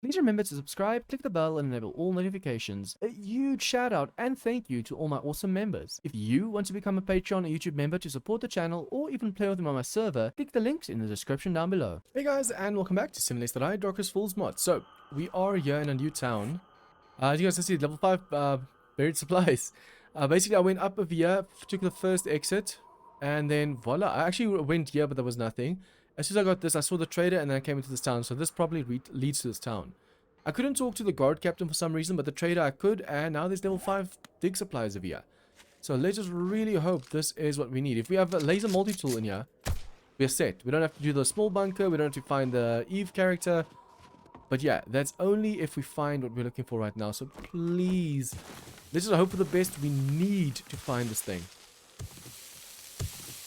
Please remember to subscribe, click the bell, and enable all notifications. A huge shout out and thank you to all my awesome members. If you want to become a Patreon or YouTube member to support the channel or even play with them on my server, click the links in the description down below. Hey guys, and welcome back to Simulate Darkest Falls mod. So, we are here in a new town. As you guys can see, level 5 buried supplies. Basically, I went up over here, took the first exit, and then voila. I actually went here, but there was nothing. As soon as I got this, I saw the trader, and then I came into this town. So this probably leads to this town. I couldn't talk to the guard captain for some reason, but the trader I could, and now there's level 5 dig supplies over here. So let's just really hope this is what we need. If we have a laser multi-tool in here, we're set. We don't have to do the small bunker, we don't have to find the Eve character. But yeah, that's only if we find what we're looking for right now. So please, let's just hope for the best. We need to find this thing.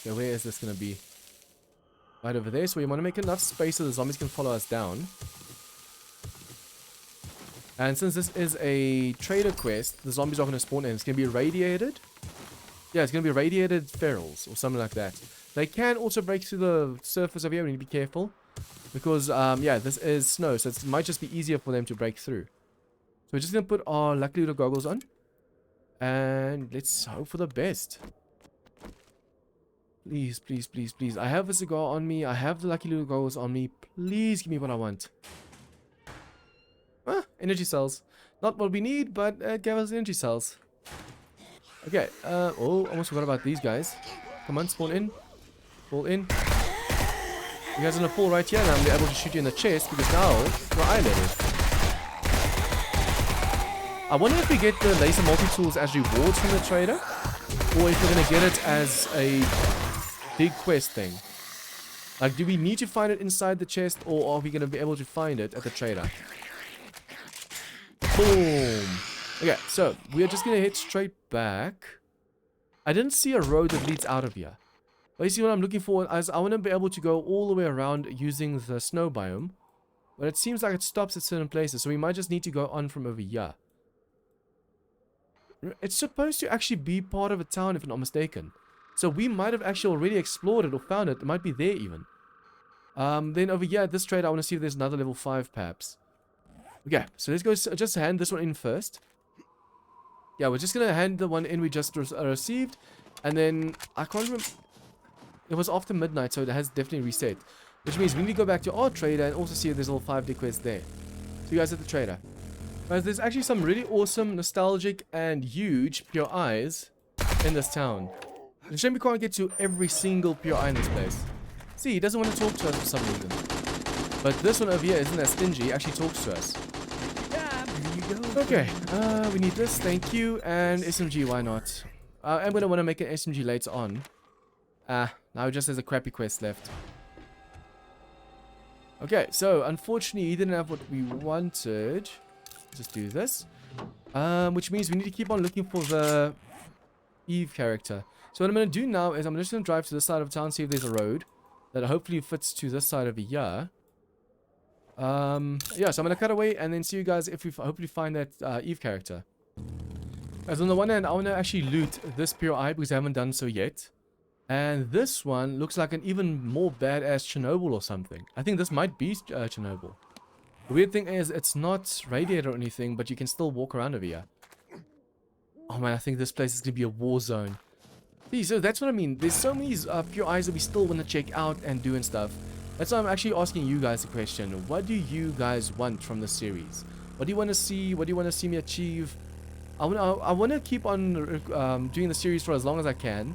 Okay, where is this going to be? Right over there. So we want to make enough space so the zombies can follow us down. And since this is a trader quest, the zombies are going to spawn in. It's going to be radiated. Yeah, it's going to be radiated ferals or something like that. They can also break through the surface over here. We need to be careful. Because, yeah, this is snow. So it might just be easier for them to break through. So we're just going to put our lucky little goggles on. And let's hope for the best. Please, please, please, please. I have a cigar on me. I have the lucky little goggles on me. Please give me what I want. Ah, energy cells. Not what we need, but it gave us energy cells. Okay. Oh, almost forgot about these guys. Come on, spawn in. Fall in. You guys are gonna fall right here, and I'm able to shoot you in the chest because now you're eye level. I wonder if we get the laser multi-tools as rewards from the trader, or if we're gonna get it as a big quest thing. Like, do we need to find it inside the chest, or are we gonna be able to find it at the trader? Boom. Okay, so we are just gonna head straight back. I didn't see a road that leads out of here. Basically, what I'm looking for is I want to be able to go all the way around using the snow biome. But it seems like it stops at certain places, so we might just need to go on from over here. It's supposed to actually be part of a town, if I'm not mistaken. So we might have actually already explored it or found it. It might be there even. Then over here at this trade, I want to see if there's another level 5 perhaps. Okay, so let's go just hand this one in first. Yeah, we're just going to hand the one in we just received. And then, I can't remember. It was after midnight, so it has definitely reset. Which means we need to go back to our trader and also see if there's a level 5 dig quest there. So you guys at the trader. Guys, there's actually some really awesome, nostalgic, and huge pure eyes in this town. It's a shame we can't get to every single pure eye in this place. See, he doesn't want to talk to us for some reason. But this one over here isn't that stingy, he actually talks to us. Okay, we need this, thank you, and SMG, why not? I'm gonna want to make an SMG later on. Now just has a crappy quest left. Okay, so unfortunately he didn't have what we wanted. Just do this. Which means we need to keep on looking for the Eve character. So what I'm going to do now is I'm just going to drive to this side of town, see if there's a road that hopefully fits to this side over here. Yeah, so I'm going to cut away and then see you guys if we hopefully find that Eve character. As on the one hand, I want to actually loot this pure eye because I haven't done so yet. And this one looks like an even more badass Chernobyl or something. I think this might be Chernobyl. The weird thing is, it's not radiated or anything, but you can still walk around over here. Oh man, I think this place is going to be a war zone. See, so that's what I mean. There's so many pure eyes that we still want to check out and do and stuff. That's why I'm actually asking you guys a question. What do you guys want from the series? What do you want to see? What do you want to see me achieve? I want to keep on doing the series for as long as I can.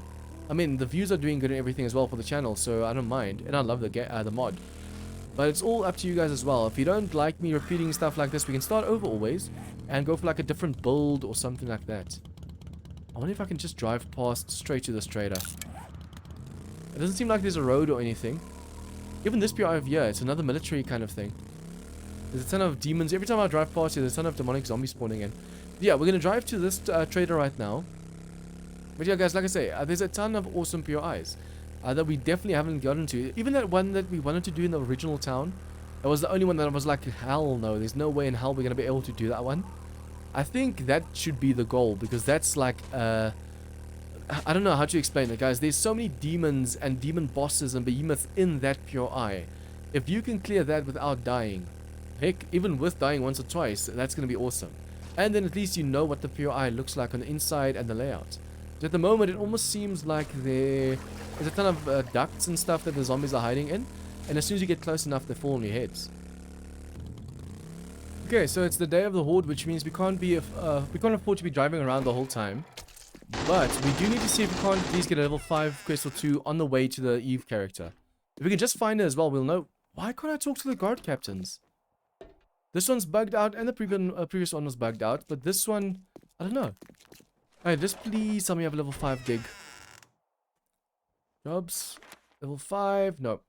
I mean, the views are doing good and everything as well for the channel, so I don't mind. And I love the mod. But it's all up to you guys as well. If you don't like me repeating stuff like this, we can start over always. And go for like a different build or something like that. I wonder if I can just drive past straight to this trader. It doesn't seem like there's a road or anything. Even this PI over here, it's another military kind of thing. There's a ton of demons. Every time I drive past here, there's a ton of demonic zombies spawning in. Yeah, we're going to drive to this trader right now. But yeah, guys, like I say, there's a ton of awesome POIs that we definitely haven't gotten to. Even that one that we wanted to do in the original town, that was the only one that I was like, hell no, there's no way in hell we're going to be able to do that one. I think that should be the goal, because that's like, I don't know how to explain it, guys. There's so many demons and demon bosses and behemoths in that POI. If you can clear that without dying, Heck, even with dying once or twice, that's going to be awesome. And then at least you know what the POI looks like on the inside and the layout. So at the moment, it almost seems like there's a ton of ducts and stuff that the zombies are hiding in. And as soon as you get close enough, they fall on your heads. Okay, so it's the day of the horde, which means we can't afford to be driving around the whole time. But we do need to see if we can't at least get a level 5 quest or 2 on the way to the Eve character. If we can just find her as well, we'll know. Why can't I talk to the guard captains? This one's bugged out, and the previous one was bugged out, but this one, I don't know. Alright, just please tell me you have a level 5 dig. Jobs, level 5, no.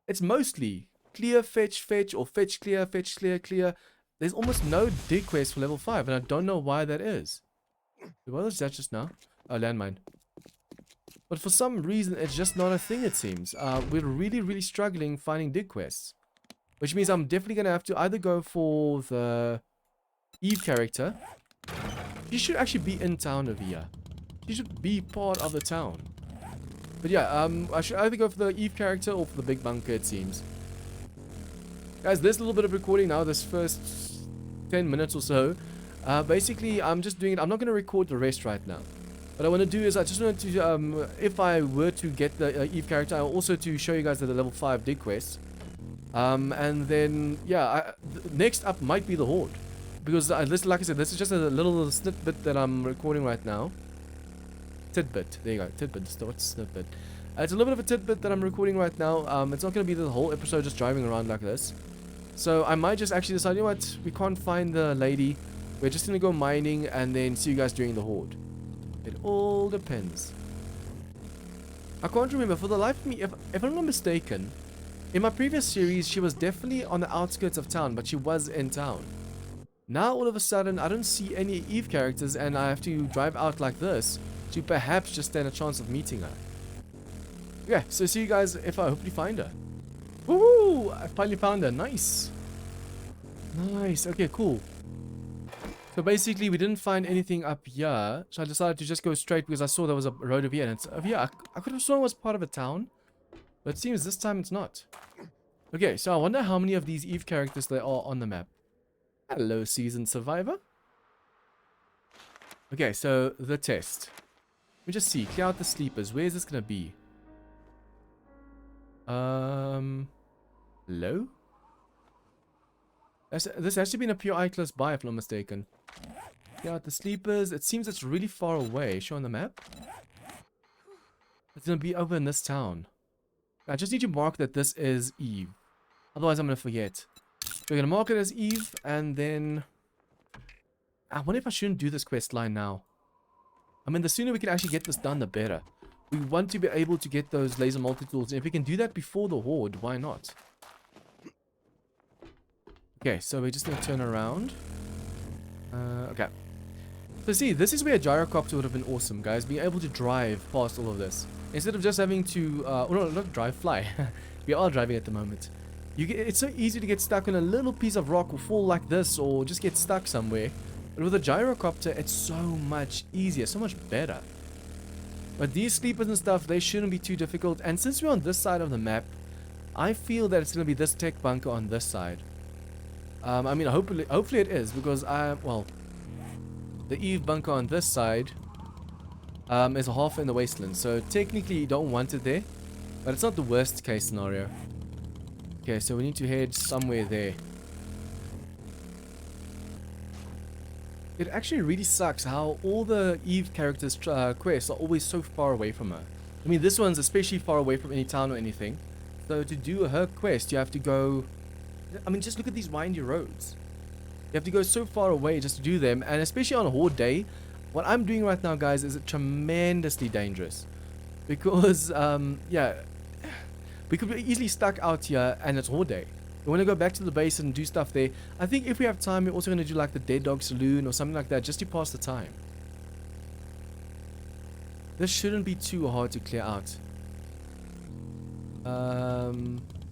It's mostly clear, fetch, fetch, or fetch, clear, clear. There's almost no dig quest for level 5, and I don't know why that is. What was that just now? Oh, landmine. But for some reason, it's just not a thing, it seems. We're really struggling finding dig quests. Which means I'm definitely going to have to either go for the Eve character. She should actually be in town over here. She should be part of the town. But yeah, I should either go for the Eve character or for the big bunker, it seems. Guys, this little bit of recording now, this first 10 minutes or so. Basically, I'm just doing it. I'm not going to record the rest right now. What I want to do is I just want to, if I were to get the Eve character, I also to show you guys the level 5 dig quests. And then, yeah, next up might be the horde. Because, like I said, this is just a little snippet that I'm recording right now. Tidbit. There you go. Tidbit. What's snippet? It's a little bit of a tidbit that I'm recording right now. It's not going to be the whole episode just driving around like this. So I might just actually decide, you know what, we can't find the lady. We're just going to go mining and then see you guys during the horde. It all depends. I can't remember, for the life of me, if I'm not mistaken, in my previous series, she was definitely on the outskirts of town, but she was in town. Now, all of a sudden, I don't see any Eve characters, and I have to drive out like this to perhaps just stand a chance of meeting her. Yeah, so see you guys if I hopefully find her. Woohoo! I finally found her. Nice. Nice. Okay, cool. So basically, we didn't find anything up here, so I decided to just go straight because I saw there was a road over here, and it's over here. I could have sworn it was part of a town. But it seems this time it's not. Okay, so I wonder how many of these Eve characters there are on the map. Hello, seasoned survivor. Okay, so the test. Let me just see. Clear out the sleepers. Where is this going to be? Hello? This has to be in a POI close by, if I'm not mistaken. Clear out the sleepers. It seems it's really far away. Show on the map. It's going to be over in this town. I just need to mark that this is Eve. Otherwise, I'm going to forget. So we're going to mark it as Eve, and then... I wonder if I shouldn't do this quest line now. I mean, the sooner we can actually get this done, the better. We want to be able to get those laser multi-tools. And if we can do that before the horde, why not? Okay, so we're just going to turn around. Okay. So see, this is where a gyrocopter would have been awesome, guys. Being able to drive past all of this. Instead of just having to, no, not drive, fly. We are driving at the moment. It's so easy to get stuck on a little piece of rock or fall like this or just get stuck somewhere. But with a gyrocopter, it's so much easier, so much better. But these sleepers and stuff, they shouldn't be too difficult. And since we're on this side of the map, I feel that it's going to be this tech bunker on this side. I mean, hopefully it is, because well, the Eve bunker on this side is half in the wasteland, so technically you don't want it there, but it's not the worst case scenario. Okay, so we need to head somewhere there. It actually really sucks how all the Eve characters' quests are always so far away from her. I mean, this one's especially far away from any town or anything. So to do her quest, you have to go... I mean, just look at these windy roads. You have to go so far away just to do them, and especially on a horde day, what I'm doing right now, guys, is tremendously dangerous. Because, yeah, we could be easily stuck out here, and it's horde day. We want to go back to the base and do stuff there. I think if we have time, we're also going to do like the Dead Dog Saloon or something like that, just to pass the time. This shouldn't be too hard to clear out.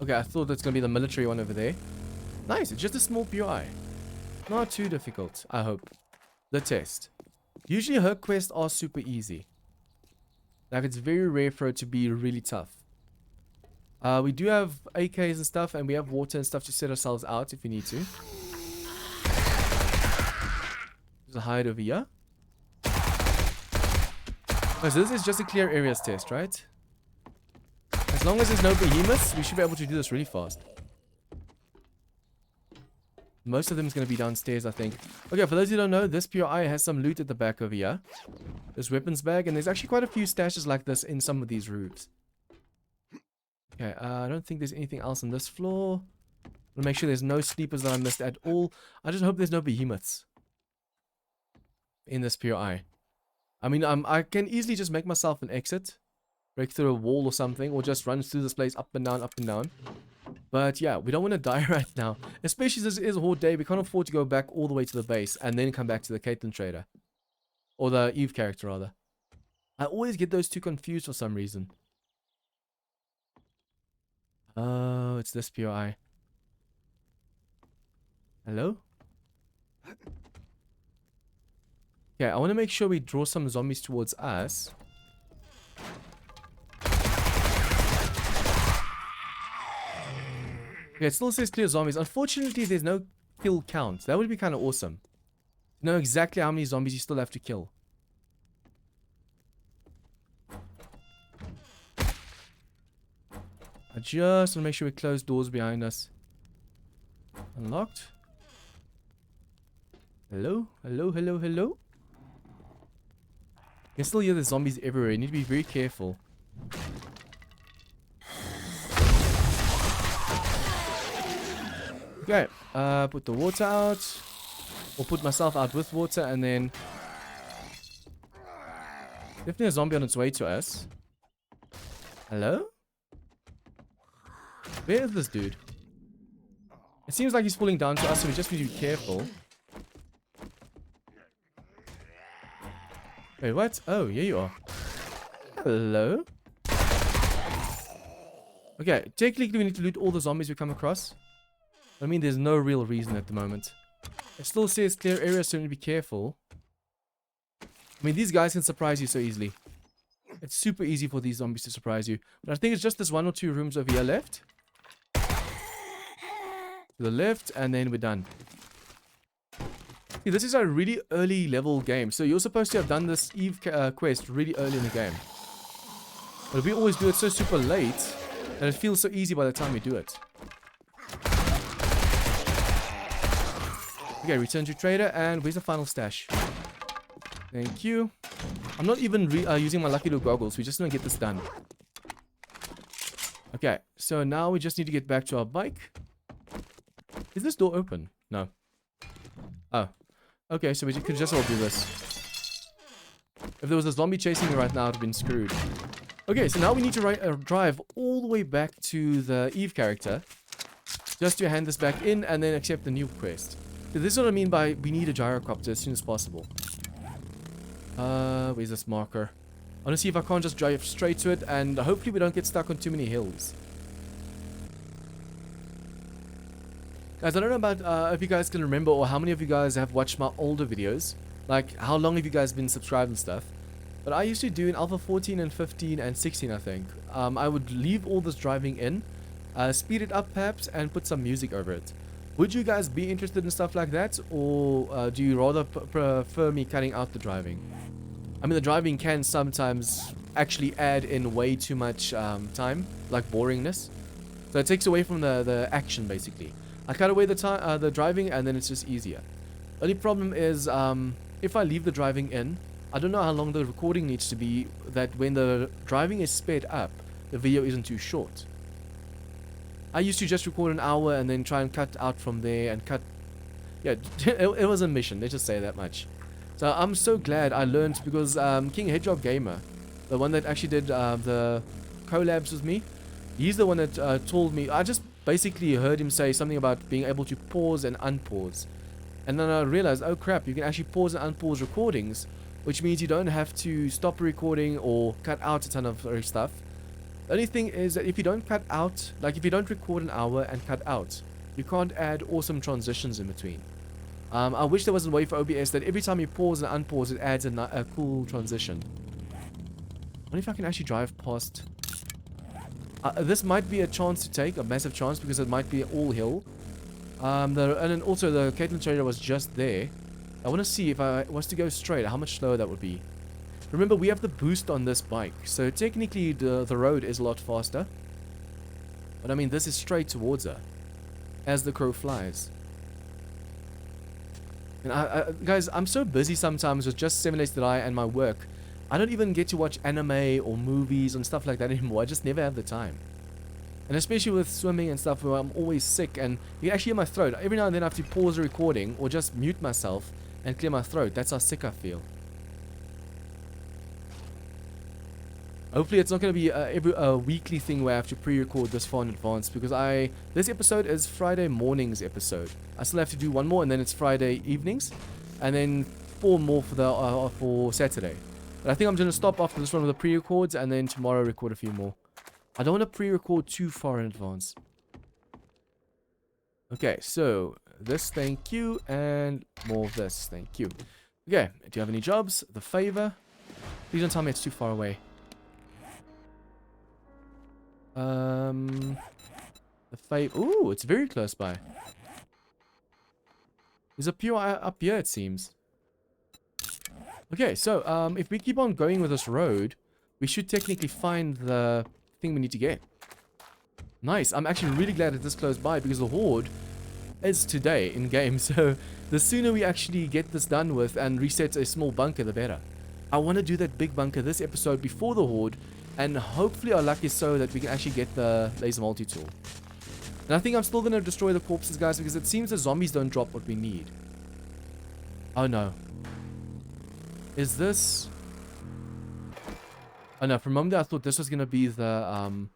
Okay, I thought that's going to be the military one over there. Nice, it's just a small POI. Not too difficult, I hope. The test. Usually her quests are super easy. Like, it's very rare for it to be really tough. We do have AKs and stuff, and we have water and stuff to set ourselves out if we need to. There's a hide over here. Oh, so this is just a clear areas test, right? As long as there's no behemoths, we should be able to do this really fast. Most of them is going to be downstairs, I think. Okay, for those who don't know, this POI has some loot at the back over here. This weapons bag, and there's actually quite a few stashes like this in some of these roofs. Okay, I don't think there's anything else on this floor. I'll make sure there's no sleepers that I missed at all. I just hope there's no behemoths in this POI. I mean, I can easily just make myself an exit. Break through a wall or something, or just run through this place up and down, up and down. But yeah, we don't want to die right now. Especially since it is a horde day, we can't afford to go back all the way to the base and then come back to the Caitlyn trader. Or the Eve character, rather. I always get those two confused for some reason. Oh, it's this POI. Hello? Okay, I want to make sure we draw some zombies towards us. Okay, it still says clear zombies. Unfortunately, there's no kill count. That would be kind of awesome. Know exactly how many zombies you still have to kill. I just want to make sure we close doors behind us. Unlocked. Hello? Hello, hello, hello? You can still hear the zombies everywhere. You need to be very careful. Okay, put the water out. Or put myself out with water, and then... Definitely a zombie on its way to us. Hello? Where is this dude? It seems like he's falling down to us, so we just need to be careful. Wait, what? Oh, here you are. Hello? Okay, technically we need to loot all the zombies we come across. I mean, there's no real reason at the moment. It still says clear areas, so we need to be careful. I mean, these guys can surprise you so easily. It's super easy for these zombies to surprise you. But I think it's just this 1 or 2 rooms over here left. To the left, and then we're done. See, this is a really early level game, so you're supposed to have done this Eve quest really early in the game. But we always do it so super late, and it feels so easy by the time we do it. Okay, return to trader, and where's the final stash? Thank you. I'm not even using my lucky little goggles, we just want to get this done. Okay, so now we just need to get back to our bike. Is this door open? No. Oh. Okay, so we could just all do this. If there was a zombie chasing me right now, I would have been screwed. Okay, so now we need to drive all the way back to the Eve character. Just to hand this back in and then accept the new quest. So this is what I mean by we need a gyrocopter as soon as possible. Where's this marker? I want to see if I can't just drive straight to it, and hopefully we don't get stuck on too many hills. Guys, I don't know about if you guys can remember, or how many of you guys have watched my older videos. Like, how long have you guys been subscribed and stuff. But I used to do in Alpha 14 and 15 and 16, I think. I would leave all this driving in, speed it up perhaps, and put some music over it. Would you guys be interested in stuff like that, or do you rather prefer me cutting out the driving? I mean, the driving can sometimes actually add in way too much time, like boringness. So it takes away from the action, basically. I cut away the driving, and then it's just easier. Only problem is, if I leave the driving in, I don't know how long the recording needs to be, that when the driving is sped up, the video isn't too short. I used to just record an hour and then try and cut out from there and cut... Yeah, it was a mission, let's just say that much. So I'm so glad I learned, because King Hedgehog Gamer, the one that actually did the collabs with me, he's the one that told me... I just basically heard him say something about being able to pause and unpause. And then I realized, oh crap, you can actually pause and unpause recordings, which means you don't have to stop recording or cut out a ton of stuff. The only thing is that if you don't cut out, like if you don't record an hour and cut out, you can't add awesome transitions in between. I wish there was a way for OBS that every time you pause and unpause, it adds a cool transition. I wonder if I can actually drive past... This might be a chance to take, a massive chance, because it might be all hill. And then also the Caitlin trader was just there. I want to see if I was to go straight, how much slower that would be. Remember, we have the boost on this bike, so technically the road is a lot faster. But I mean, this is straight towards her, as the crow flies. And guys, I'm so busy sometimes with just 7 Days to Die and my work. I don't even get to watch anime or movies and stuff like that anymore. I just never have the time. And especially with swimming and stuff where I'm always sick and you can actually hear my throat. Every now and then I have to pause the recording or just mute myself and clear my throat. That's how sick I feel. Hopefully it's not going to be a weekly thing where I have to pre-record this far in advance, because this episode is Friday morning's episode. I still have to do one more, and then it's Friday evenings, and then 4 more for Saturday. But I think I'm going to stop after this one with the pre-records, and then tomorrow record a few more. I don't want to pre-record too far in advance. Okay, so this, thank you, and more of this, thank you. Okay, do you have any jobs? The favor? Please don't tell me it's too far away. The favor. Ooh, it's very close by. There's a POI up here, it seems. Okay, so if we keep on going with this road, we should technically find the thing we need to get. Nice. I'm actually really glad it's this close by, because the horde is today in game. So the sooner we actually get this done with and reset a small bunker, the better. I want to do that big bunker this episode before the horde, and hopefully our luck is so that we can actually get the laser multi-tool. And I think I'm still going to destroy the corpses, guys, because it seems the zombies don't drop what we need. Oh no. Is this... Oh no, for a moment I thought this was going to be the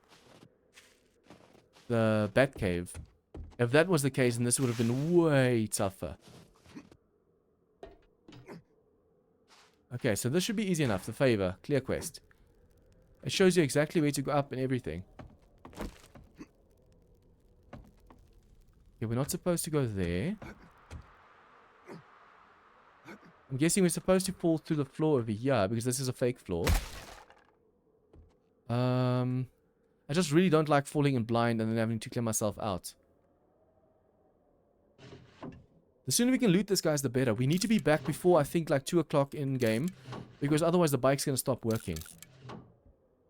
bat cave. If that was the case, then this would have been way tougher. Okay, so this should be easy enough. The favor. Clear quest. It shows you exactly where to go up and everything. Okay, we're not supposed to go there. I'm guessing we're supposed to fall through the floor over here, because this is a fake floor. I just really don't like falling in blind and then having to clear myself out. The sooner we can loot this, guys, the better. We need to be back before, I think, like 2 o'clock in game, because otherwise the bike's going to stop working.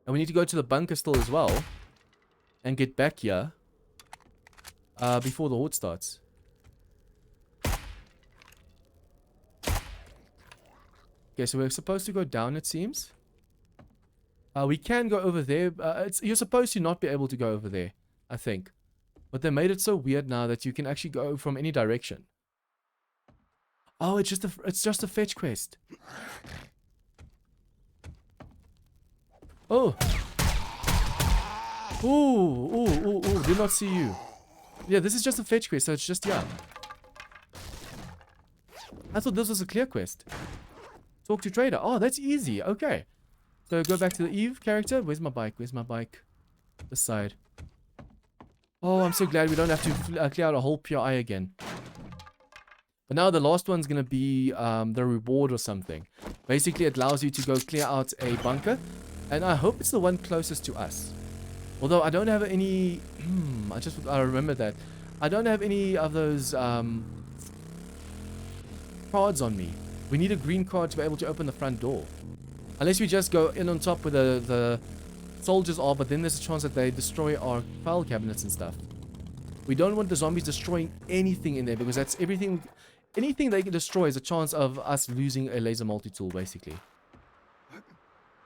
And we need to go to the bunker still as well and get back here before the horde starts. Okay, so we're supposed to go down, it seems. We can go over there. You're supposed to not be able to go over there, I think. But they made it so weird now that you can actually go from any direction. Oh, it's just a fetch quest. Oh. Ooh, did not see you. Yeah, this is just a fetch quest, so it's just, yeah. I thought this was a clear quest. Talk to trader. Oh, that's easy. Okay. So go back to the Eve character. Where's my bike? Where's my bike? This side. Oh, I'm so glad we don't have to clear out a whole PI again. But now the last one's going to be the reward or something. Basically, it allows you to go clear out a bunker. And I hope it's the one closest to us. Although I don't have any... I remember that. I don't have any of those cards on me. We need a green card to be able to open the front door. Unless we just go in on top where the soldiers are, but then there's a chance that they destroy our file cabinets and stuff. We don't want the zombies destroying anything in there, because that's everything... Anything they can destroy is a chance of us losing a laser multi-tool, basically.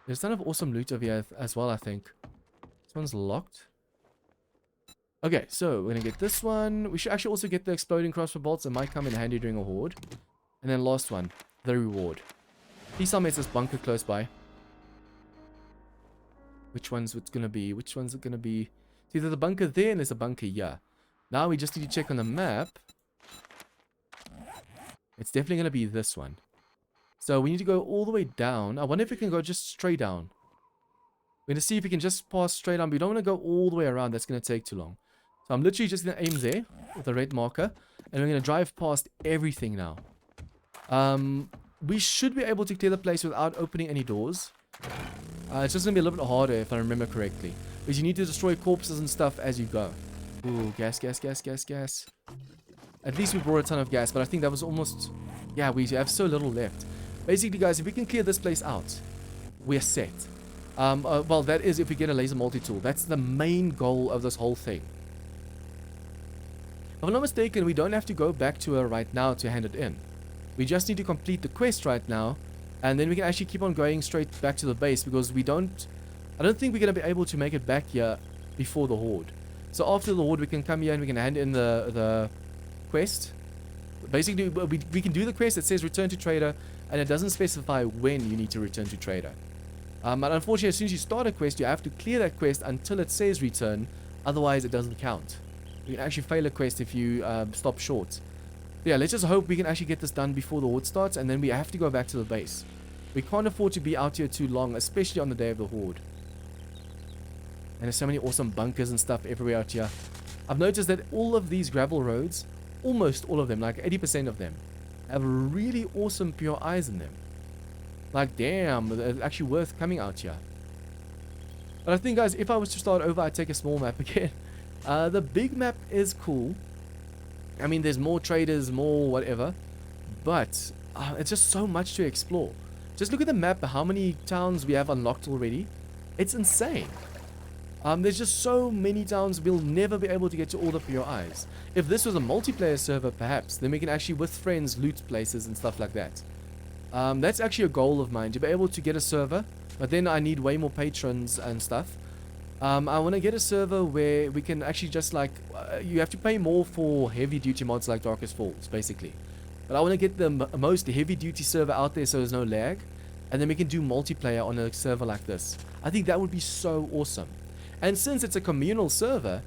There's a ton of awesome loot over here as well, I think. This one's locked. Okay, so we're going to get this one. We should actually also get the exploding crossbow bolts. That might come in handy during a horde. And then last one, the reward. Please tell me it's this bunker close by. Which one's it's going to be? Which one's it going to be? See, there's a bunker there and there's a bunker here. Now we just need to check on the map. It's definitely going to be this one. So we need to go all the way down. I wonder if we can go just straight down. We're going to see if we can just pass straight down. We don't want to go all the way around. That's going to take too long. So I'm literally just going to aim there with a red marker. And we're going to drive past everything now. We should be able to clear the place without opening any doors. It's just going to be a little bit harder if I remember correctly. Because you need to destroy corpses and stuff as you go. Ooh, gas, gas, gas, gas, gas. At least we brought a ton of gas, but I think that was almost... Yeah, we have so little left. Basically, guys, if we can clear this place out, we're set. Well, that is if we get a laser multi-tool. That's the main goal of this whole thing. If I'm not mistaken, we don't have to go back to her right now to hand it in. We just need to complete the quest right now, and then we can actually keep on going straight back to the base, because I don't think we're going to be able to make it back here before the horde. So after the horde, we can come here and we can hand in the quest. Basically, we can do the quest that says return to trader, and it doesn't specify when you need to return to trader. But unfortunately, as soon as you start a quest, you have to clear that quest until it says return, otherwise it doesn't count. You can actually fail a quest if you stop short. Yeah, let's just hope we can actually get this done before the horde starts, and then we have to go back to the base. We can't afford to be out here too long, especially on the day of the horde. And there's so many awesome bunkers and stuff everywhere out here. I've noticed that all of these gravel roads, almost all of them, like 80% of them, have really awesome pure eyes in them. Like, damn, it's actually worth coming out here. But I think, guys, if I was to start over, I'd take a small map again. The big map is cool. I mean, there's more traders, more whatever. But it's just so much to explore. Just look at the map, how many towns we have unlocked already. It's insane. There's just so many towns, we'll never be able to get to all the POIs. If this was a multiplayer server, perhaps, then we can actually, with friends, loot places and stuff like that. That's actually a goal of mine, to be able to get a server, but then I need way more patrons and stuff. I want to get a server where we can actually just like, you have to pay more for heavy duty mods like Darkest Falls, basically. But I want to get the most heavy duty server out there so there's no lag, and then we can do multiplayer on a server like this. I think that would be so awesome. And since it's a communal server,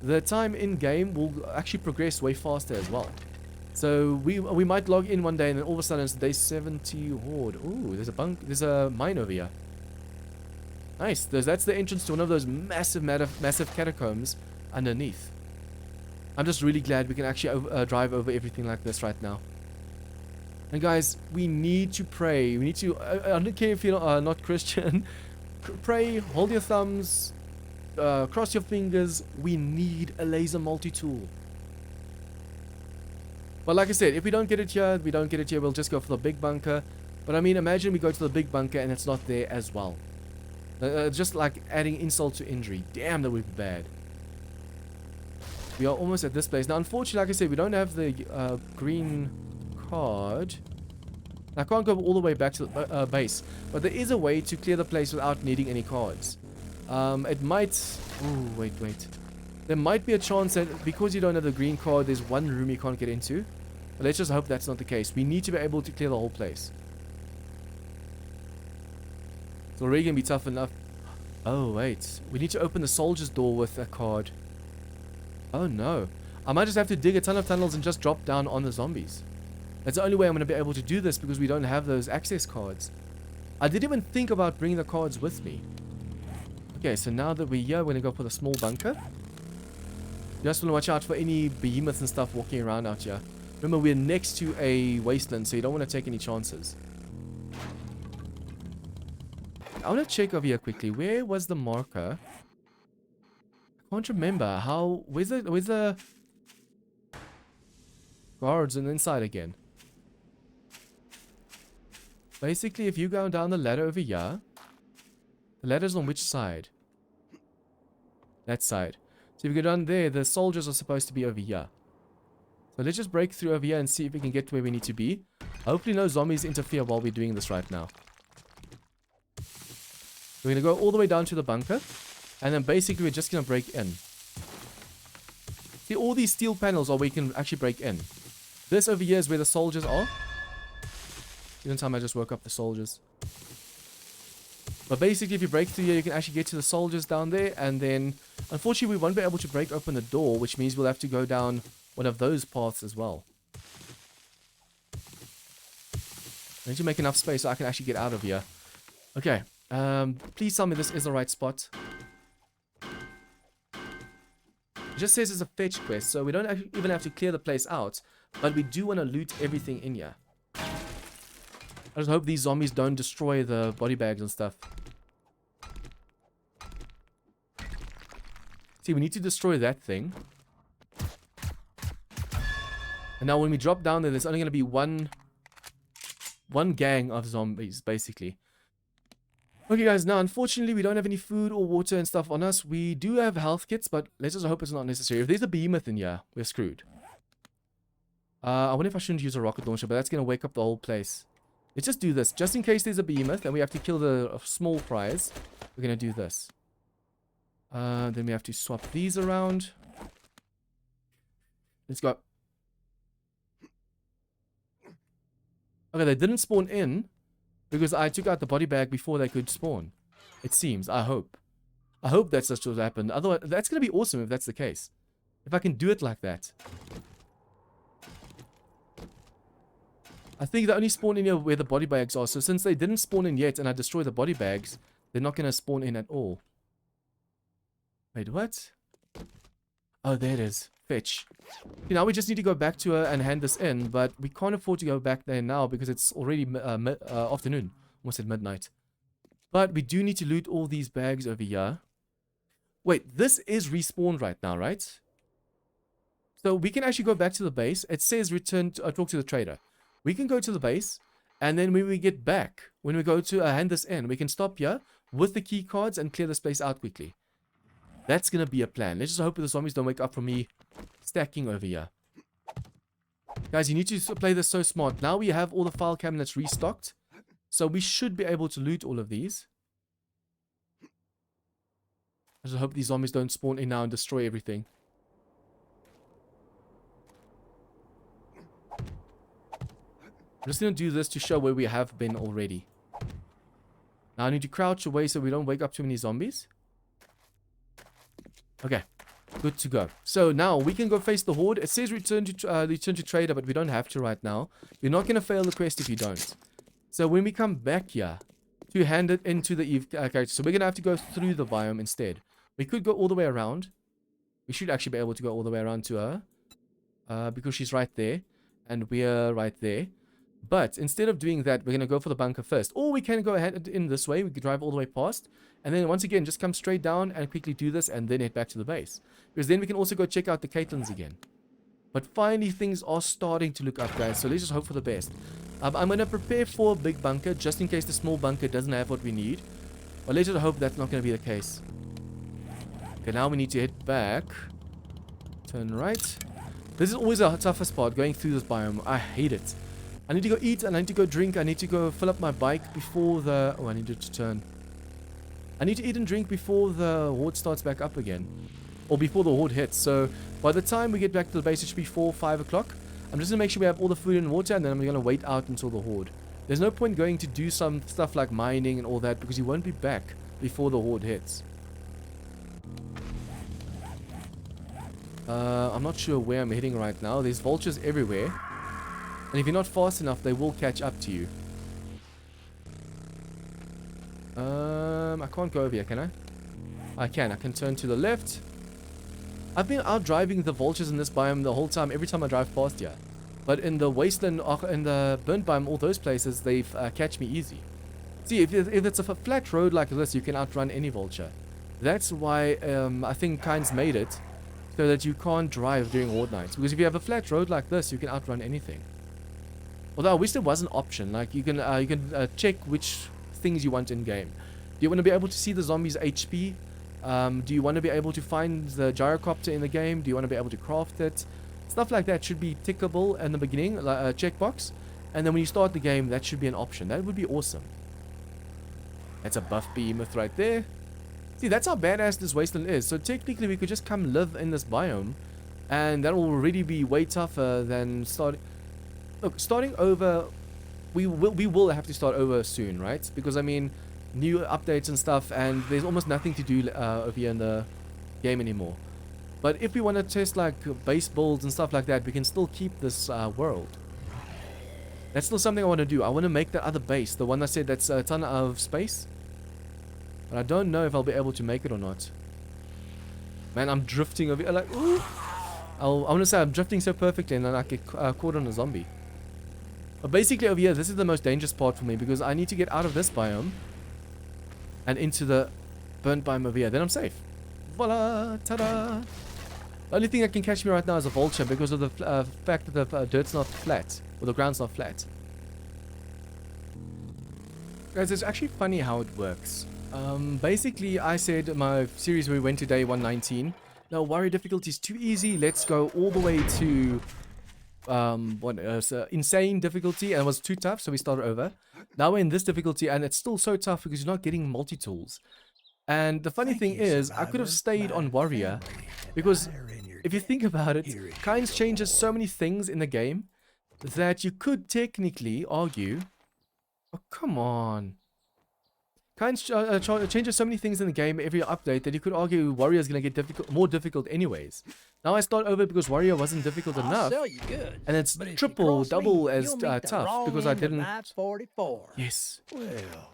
the time in game will actually progress way faster as well. So we might log in one day and then all of a sudden it's day 70 horde. Ooh, there's a mine over here. Nice. That's the entrance to one of those massive catacombs underneath. I'm just really glad we can actually drive over everything like this right now. And guys, we need to pray. We need to, I don't care if you're not Christian. Pray, hold your thumbs, cross your fingers. We need a laser multi-tool. But like I said, if we don't get it here, we'll just go for the big bunker. But I mean, imagine we go to the big bunker and it's not there as well. Just like adding insult to injury. Damn, that would be bad. We are almost at this place. Now, unfortunately, like I said, we don't have the green card. I can't go all the way back to the base. But there is a way to clear the place without needing any cards. It might... Ooh, wait. There might be a chance that because you don't have the green card, there's one room you can't get into. But let's just hope that's not the case. We need to be able to clear the whole place. It's already going to be tough enough. Oh, wait. We need to open the soldier's door with a card. Oh, no. I might just have to dig a ton of tunnels and just drop down on the zombies. That's the only way I'm going to be able to do this because we don't have those access cards. I didn't even think about bringing the cards with me. Okay, so now that we're here, we're going to go for the small bunker. Just want to watch out for any behemoths and stuff walking around out here. Remember, we're next to a wasteland, so you don't want to take any chances. I want to check over here quickly. Where was the marker? I can't remember. Where's the guards on the inside again? Basically, if you go down the ladder over here, the ladder's on which side? That side. So if you go down there, the soldiers are supposed to be over here. So let's just break through over here and see if we can get to where we need to be. Hopefully no zombies interfere while we're doing this right now. We're going to go all the way down to the bunker. And then basically we're just going to break in. See, all these steel panels are where you can actually break in. This over here is where the soldiers are. Even time I just woke up the soldiers. But basically, if you break through here, you can actually get to the soldiers down there. And then, unfortunately, we won't be able to break open the door, which means we'll have to go down one of those paths as well. I need to make enough space so I can actually get out of here. Okay. Please tell me this is the right spot. It just says it's a fetch quest, so we don't even have to clear the place out. But we do want to loot everything in here. I just hope these zombies don't destroy the body bags and stuff. See, we need to destroy that thing. And now when we drop down there, there's only going to be one gang of zombies, basically. Okay, guys, now, unfortunately, we don't have any food or water and stuff on us. We do have health kits, but let's just hope it's not necessary. If there's a behemoth in here, we're screwed. I wonder if I shouldn't use a rocket launcher, but that's going to wake up the whole place. Let's just do this. Just in case there's a behemoth and we have to kill the small fries, we're going to do this. Then we have to swap these around. Let's go. Okay, they didn't spawn in because I took out the body bag before they could spawn. It seems. I hope. I hope that's just what happened. Otherwise, that's going to be awesome if that's the case. If I can do it like that. I think they only spawn in here where the body bags are. So since they didn't spawn in yet and I destroyed the body bags, they're not going to spawn in at all. Wait, what? Oh, there it is. Fetch. Okay, now we just need to go back to her and hand this in, but we can't afford to go back there now because it's already afternoon. Almost at midnight. But we do need to loot all these bags over here. Wait, this is respawned right now, right? So we can actually go back to the base. It says return to talk to the trader. We can go to the base, and then when we get back, when we go to hand this in, we can stop here with the key cards and clear the space out quickly. That's going to be a plan. Let's just hope the zombies don't wake up from me stacking over here. Guys, you need to play this so smart. Now we have all the file cabinets restocked, so we should be able to loot all of these. I just hope these zombies don't spawn in now and destroy everything. I'm just going to do this to show where we have been already. Now I need to crouch away so we don't wake up too many zombies. Okay, good to go. So now we can go face the horde. It says return to trader, but we don't have to right now. You're not going to fail the quest if you don't. So when we come back here to hand it into the Eve character, so we're going to have to go through the biome instead. We could go all the way around. We should actually be able to go all the way around to her because she's right there and we're right there. But instead of doing that, we're going to go for the bunker first. Or we can go ahead in this way. We can drive all the way past. And then once again, just come straight down and quickly do this and then head back to the base. Because then we can also go check out the Caitlins again. But finally, things are starting to look up, guys. So let's just hope for the best. I'm going to prepare for a big bunker just in case the small bunker doesn't have what we need. But let's just hope that's not going to be the case. Okay, now we need to head back. Turn right. This is always the toughest part, going through this biome. I hate it. I need to go eat, and I need to go drink, I need to go fill up my bike before the... Oh, I need to turn. I need to eat and drink before the horde starts back up again. Or before the horde hits. So, by the time we get back to the base, it should be 4 or 5 o'clock. I'm just going to make sure we have all the food and water, and then I'm going to wait out until the horde. There's no point going to do some stuff like mining and all that, because you won't be back before the horde hits. I'm not sure where I'm heading right now. There's vultures everywhere. And if you're not fast enough, they will catch up to you. I can't go over here, can I? I can. I can turn to the left. I've been out driving the vultures in this biome the whole time, every time I drive past here. But in the wasteland, in the burnt biome, all those places, they catch me easy. See, if it's a flat road like this, you can outrun any vulture. That's why I think Kind's made it so that you can't drive during horde nights. Because if you have a flat road like this, you can outrun anything. Although I wish there was an option, like you can check which things you want in game. Do you want to be able to see the zombies' HP? Do you want to be able to find the gyrocopter in the game? Do you want to be able to craft it? Stuff like that should be tickable in the beginning, like a checkbox. And then when you start the game, that should be an option. That would be awesome. That's a buff behemoth right there. See, that's how badass this wasteland is. So technically, we could just come live in this biome, and that will already be way tougher than starting. Look, starting over, we will have to start over soon, right? Because, I mean, new updates and stuff, and there's almost nothing to do over here in the game anymore. But if we want to test, like, base builds and stuff like that, we can still keep this world. That's still something I want to do. I want to make that other base, the one I said that's a ton of space. But I don't know if I'll be able to make it or not. Man, I'm drifting over here, like, ooh. I want to say I'm drifting so perfectly, and then I get caught on a zombie. But basically over here, this is the most dangerous part for me, because I need to get out of this biome and into the burnt biome over here. Then I'm safe. Voila! Ta-da! The only thing that can catch me right now is a vulture because of the fact that the dirt's not flat. Or the ground's not flat. Guys, it's actually funny how it works. Basically, I said in my series where we went to day 119, no, warrior difficulty is too easy. Let's go all the way to insane difficulty, and it was too tough, so we started over. Now we're in this difficulty, and it's still so tough because you're not getting multi-tools. And the funny thing is, I could have stayed on warrior because if you think about it, kinds changes so many things in the game that you could technically argue. Oh, come on. Kinds changes so many things in the game every update that you could argue warrior is going to get more difficult anyways. Now I start over because warrior wasn't difficult enough. And it's triple, double as tough because I didn't. Yes. Well,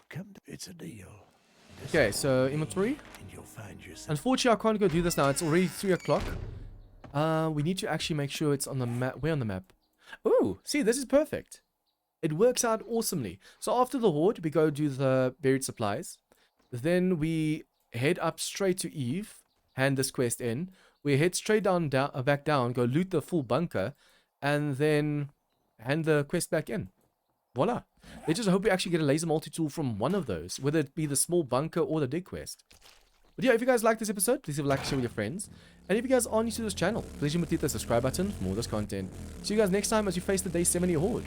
it's a deal. Okay, so inventory. Unfortunately, I can't go do this now. It's already 3 o'clock. We need to actually make sure it's on the map. Where on the map? Oh, see, this is perfect. It works out awesomely. So after the horde, we go do the buried supplies. Then we head up straight to Eve, hand this quest in. We head straight back down, go loot the full bunker, and then hand the quest back in. Voila. I just hope we actually get a laser multi-tool from one of those, whether it be the small bunker or the dig quest. But yeah, if you guys like this episode, please leave a like, share with your friends. And if you guys are new to this channel, please hit the subscribe button for more of this content. See you guys next time as you face the day 70 horde.